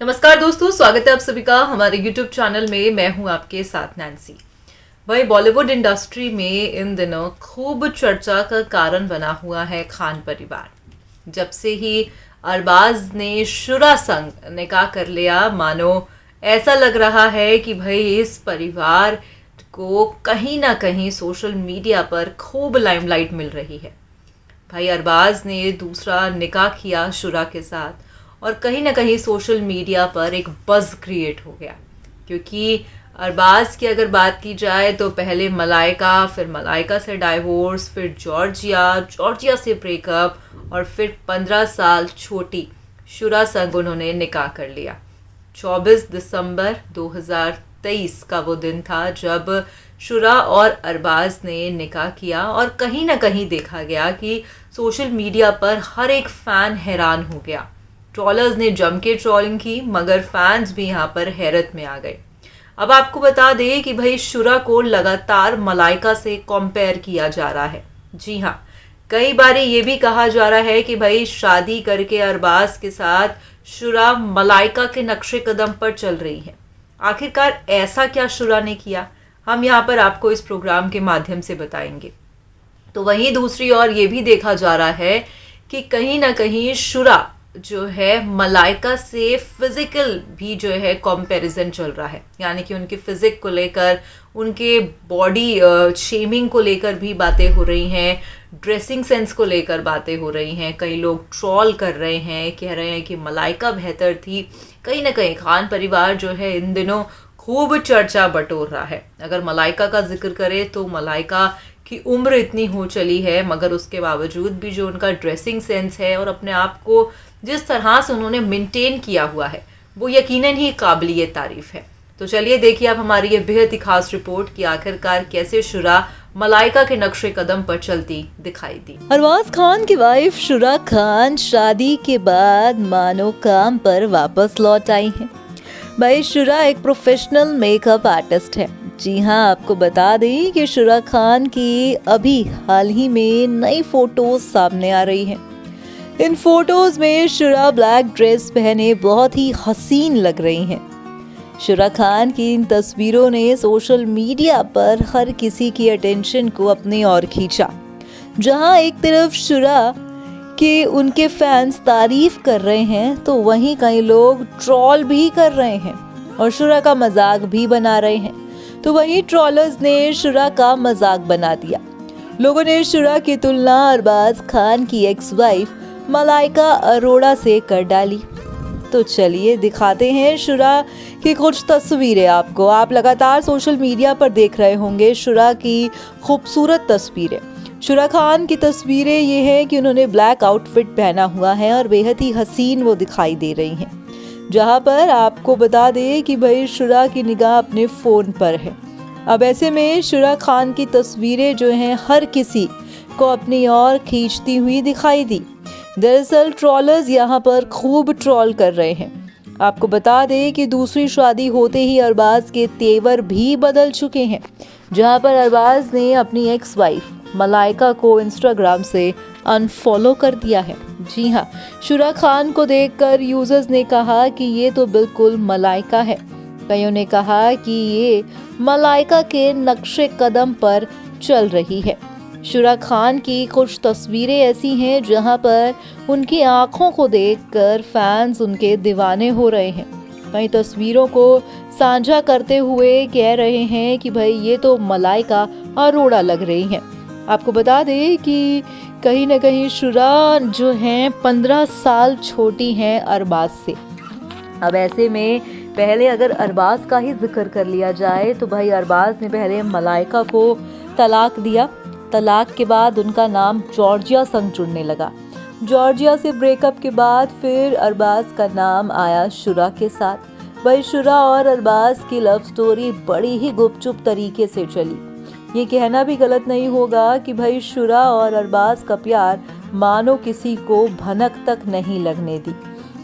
नमस्कार दोस्तों, स्वागत है आप सभी का हमारे YouTube चैनल में। मैं हूं आपके साथ नैन्सी। भाई, बॉलीवुड इंडस्ट्री में इन दिनों खूब चर्चा का कारण बना हुआ है खान परिवार। जब से ही अरबाज ने शुरा संग निकाह कर लिया, मानो ऐसा लग रहा है कि भाई इस परिवार को कहीं ना कहीं सोशल मीडिया पर खूब लाइमलाइट मिल रही है। भाई, अरबाज ने दूसरा निकाह किया शुरा के साथ और कहीं ना कहीं सोशल मीडिया पर एक बज़ क्रिएट हो गया, क्योंकि अरबाज की अगर बात की जाए तो पहले मलाइका, फिर मलाइका से डाइवोर्स, फिर जॉर्जिया से ब्रेकअप और फिर 15 साल छोटी शुरा संग उन्होंने निकाह कर लिया। 24 दिसंबर 2023 का वो दिन था जब शुरा और अरबाज ने निकाह किया और कहीं ना कहीं देखा गया कि सोशल मीडिया पर हर एक फ़ैन हैरान हो गया। ट्रॉलर्स ने जम के ट्रॉलिंग की, मगर फैंस भी यहाँ पर हैरत में आ गए। अब आपको बता दें कि भाई शुरा को लगातार मलाइका से कंपेयर किया जा रहा है। जी हाँ, कई बार ये भी कहा जा रहा है कि भाई शादी करके अरबाज के साथ शुरा मलाइका के नक्शे कदम पर चल रही है। आखिरकार ऐसा क्या शुरा ने किया, हम यहाँ पर आपको इस प्रोग्राम के माध्यम से बताएंगे। तो वहीं दूसरी ओर ये भी देखा जा रहा है कि कहीं ना कहीं शुरा जो है मलाइका से फिजिकल भी जो है कंपैरिजन चल रहा है, यानी कि उनके फिजिक को लेकर, उनके बॉडी शेमिंग को लेकर भी बातें हो रही हैं, ड्रेसिंग सेंस को लेकर बातें हो रही हैं। कई लोग ट्रॉल कर रहे हैं, कह रहे हैं कि मलाइका बेहतर थी। कहीं ना कहीं खान परिवार जो है इन दिनों खूब चर्चा बटोर रहा है। अगर मलाइका का जिक्र करें तो मलाइका की उम्र इतनी हो चली है, मगर उसके बावजूद भी जो उनका ड्रेसिंग सेंस है और अपने आप को जिस तरह से उन्होंने मेंटेन किया हुआ है, वो यकीनन ही काबिलियत तारीफ है। तो चलिए देखिए आप हमारी ये बेहद ही खास रिपोर्ट कि आखिरकार कैसे शुरा मलाइका के नक्शे कदम पर चलती दिखाई दी। अरबाज खान की वाइफ शुरा खान शादी के बाद मानो काम पर वापस लौट आई हैं। भाई, शुरा एक प्रोफेशनल मेकअप आर्टिस्ट है। जी हाँ, आपको बता दें कि शुरा खान की अभी हाल ही में नई फोटोज सामने आ रही हैं। इन फोटोज में शुरा ब्लैक ड्रेस पहने बहुत ही हसीन लग रही हैं। शुरा खान की इन तस्वीरों ने सोशल मीडिया पर हर किसी की अटेंशन को अपनी ओर खींचा। जहां एक तरफ शुरा के उनके फैंस तारीफ कर रहे हैं, तो वहीं कई लोग ट्रोल भी कर रहे हैं और शुरा का मजाक भी बना रहे हैं। तो वहीं ट्रोलर्स ने शुरा का मजाक बना दिया। लोगों ने शुरा की तुलना अरबाज खान की एक्स वाइफ मलाइका अरोड़ा से कर डाली। तो चलिए दिखाते हैं शुरा की कुछ तस्वीरें आपको। आप लगातार सोशल मीडिया पर देख रहे होंगे शुरा की खूबसूरत तस्वीरें। शुरा खान की तस्वीरें ये है कि उन्होंने ब्लैक आउटफिट पहना हुआ है और बेहद ही हसीन वो दिखाई दे रही हैं। जहां पर आपको बता दें कि भाई शुरा की निगाह अपने फ़ोन पर है। अब ऐसे में शुरा खान की तस्वीरें जो हैं हर किसी को अपनी ओर खींचती हुई दिखाई दी। दरअसल ट्रॉलर्स यहाँ पर खूब ट्रॉल कर रहे हैं। आपको बता दें कि दूसरी शादी होते ही अरबाज के तेवर भी बदल चुके हैं, जहाँ पर अरबाज ने अपनी एक्स वाइफ मलाइका को इंस्टाग्राम से अनफॉलो कर दिया है। जी हाँ, शुरा खान को देखकर यूजर्स ने कहा कि ये तो बिल्कुल मलाइका है। कईयों ने कहा कि ये मलाइका के नक्शे कदम पर चल रही है। शुरा खान की कुछ तस्वीरें ऐसी हैं जहां पर उनकी आंखों को देखकर फैंस उनके दीवाने हो रहे हैं। कई तस्वीरों को साझा करते हुए कह रहे हैं कि भाई ये तो मलाइका अरोड़ा लग रही हैं। आपको बता दें कि कहीं ना कहीं शुरा जो हैं 15 साल छोटी हैं अरबाज से। अब ऐसे में पहले अगर अरबाज का ही जिक्र कर लिया जाए तो भाई अरबाज ने पहले मलाइका को तलाक दिया। तलाक के बाद उनका नाम जॉर्जिया संग जुड़ने लगा। जॉर्जिया से ब्रेकअप के बाद फिर अरबाज का नाम आया शुरा के साथ। भाई शुरा और अरबाज की लव स्टोरी बड़ी ही गुपचुप तरीके से चली। ये कहना भी गलत नहीं होगा कि भाई शुरा और अरबाज का प्यार मानो किसी को भनक तक नहीं लगने दी।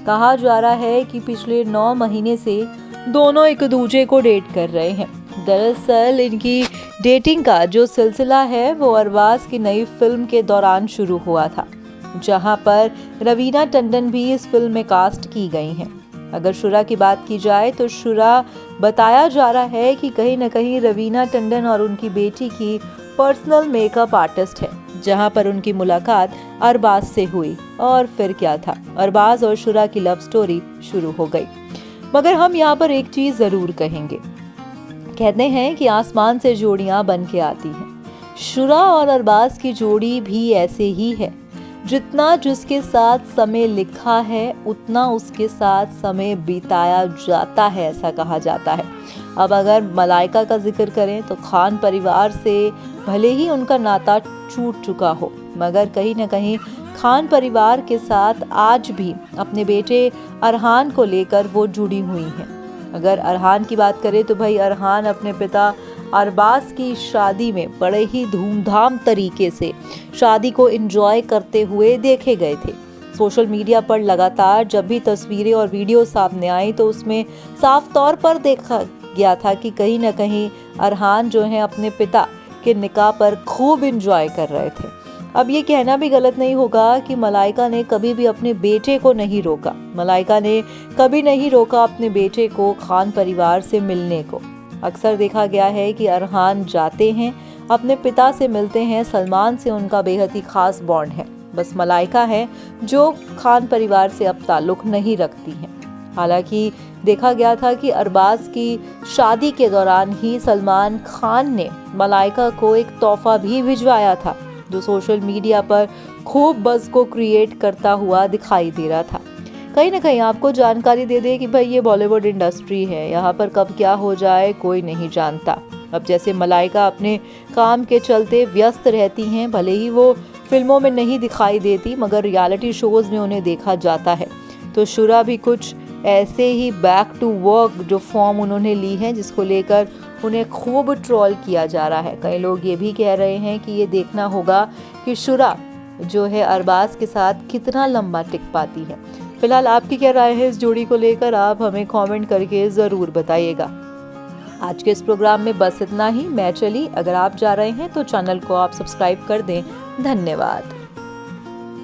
कहा जा रहा है कि पिछले 9 महीने से दोनों एक दूसरे को डेट कर रहे हैं। दरअसल इनकी डेटिंग का जो सिलसिला है वो अरबाज की नई फिल्म के दौरान शुरू हुआ था, जहां पर रवीना टंडन भी इस फिल्म में कास्ट की गई हैं। अगर शुरा की बात की जाए तो शुरा बताया जा रहा है कि कहीं न कहीं रवीना टंडन और उनकी बेटी की पर्सनल मेकअप आर्टिस्ट है, जहां पर उनकी मुलाकात अरबाज से हुई और फिर क्या था, अरबाज और शुरा की लव स्टोरी शुरू हो गई। मगर हम यहाँ पर एक चीज जरूर कहेंगे, कहते हैं कि आसमान से जोड़ियां बन के आती हैं। शुरा और अरबाज की जोड़ी भी ऐसे ही है, जितना जिसके साथ समय लिखा है उतना उसके साथ समय बिताया जाता है, ऐसा कहा जाता है। अब अगर मलाइका का जिक्र करें तो खान परिवार से भले ही उनका नाता छूट चुका हो, मगर कहीं न कहीं खान परिवार के साथ आज भी अपने बेटे अरहान को लेकर वो जुड़ी हुई हैं। अगर अरहान की बात करें तो भाई अरहान अपने पिता अरबाज की शादी में बड़े ही धूमधाम तरीके से शादी को एंजॉय करते हुए देखे गए थे। सोशल मीडिया पर लगातार जब भी तस्वीरें और वीडियो सामने आई तो उसमें साफ तौर पर देखा गया था कि कहीं न कहीं अरहान जो है अपने पिता के निकाह पर खूब एंजॉय कर रहे थे। अब ये कहना भी गलत नहीं होगा कि मलाइका ने कभी भी अपने बेटे को नहीं रोका, मलाइका ने कभी नहीं रोका अपने बेटे को खान परिवार से मिलने को। अक्सर देखा गया है कि अरहान जाते हैं, अपने पिता से मिलते हैं, सलमान से उनका बेहद ही खास बॉन्ड है। बस मलाइका है जो खान परिवार से अब ताल्लुक नहीं रखती हैं। हालांकि देखा गया था कि अरबाज की शादी के दौरान ही सलमान खान ने मलाइका को एक तोहफा भी भिजवाया था, जो सोशल मीडिया पर खूब बज़ को क्रिएट करता हुआ दिखाई दे रहा था। कहीं ना कहीं आपको जानकारी दे दे कि भाई ये बॉलीवुड इंडस्ट्री है, यहाँ पर कब क्या हो जाए कोई नहीं जानता। अब जैसे मलाइका अपने काम के चलते व्यस्त रहती हैं, भले ही वो फिल्मों में नहीं दिखाई देती मगर रियलिटी शोज़ में उन्हें देखा जाता है, तो शुरा भी कुछ ऐसे ही बैक टू वर्क जो फॉर्म उन्होंने ली है, जिसको लेकर उन्हें खूब ट्रोल किया जा रहा है। कई लोग ये भी कह रहे हैं कि ये देखना होगा कि शुरा जो है अरबाज के साथ कितना लंबा टिक पाती है। फिलहाल आपकी क्या राय है इस जोड़ी को लेकर, आप हमें कमेंट करके ज़रूर बताइएगा। आज के इस प्रोग्राम में बस इतना ही। मैं चली, अगर आप जा रहे हैं तो चैनल को आप सब्सक्राइब कर दें। धन्यवाद।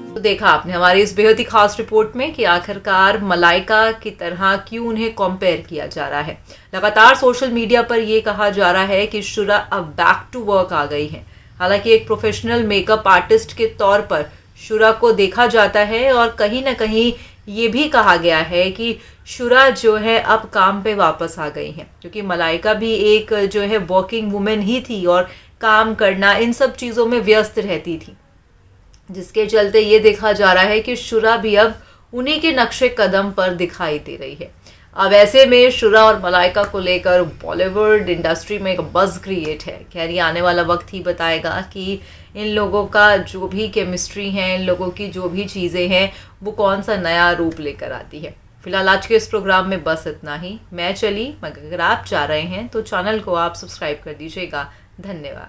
तो देखा आपने हमारी इस बेहद ही खास रिपोर्ट में कि आखिरकार मलाइका की तरह क्यों उन्हें कंपेयर किया जा रहा है। लगातार सोशल मीडिया पर यह कहा जा रहा है कि शुरा अब बैक टू वर्क आ गई है। हालांकि एक प्रोफेशनल मेकअप आर्टिस्ट के तौर पर शुरा को देखा जाता है और कहीं ना कहीं ये भी कहा गया है कि शुरा जो है अब काम पे वापस आ गई हैं, क्योंकि मलाइका भी एक जो है वर्किंग वुमेन ही थी और काम करना इन सब चीज़ों में व्यस्त रहती थी, जिसके चलते ये देखा जा रहा है कि शुरा भी अब उन्हीं के नक्शे कदम पर दिखाई दे रही है। अब ऐसे में शुरा और मलाइका को लेकर बॉलीवुड इंडस्ट्री में एक बज़ क्रिएट है। खैर ये आने वाला वक्त ही बताएगा कि इन लोगों का जो भी केमिस्ट्री है, इन लोगों की जो भी चीज़ें हैं, वो कौन सा नया रूप लेकर आती है। फिलहाल आज के इस प्रोग्राम में बस इतना ही। मैं चली, मगर अगर आप चाह रहे हैं तो चैनल को आप सब्सक्राइब कर दीजिएगा। धन्यवाद।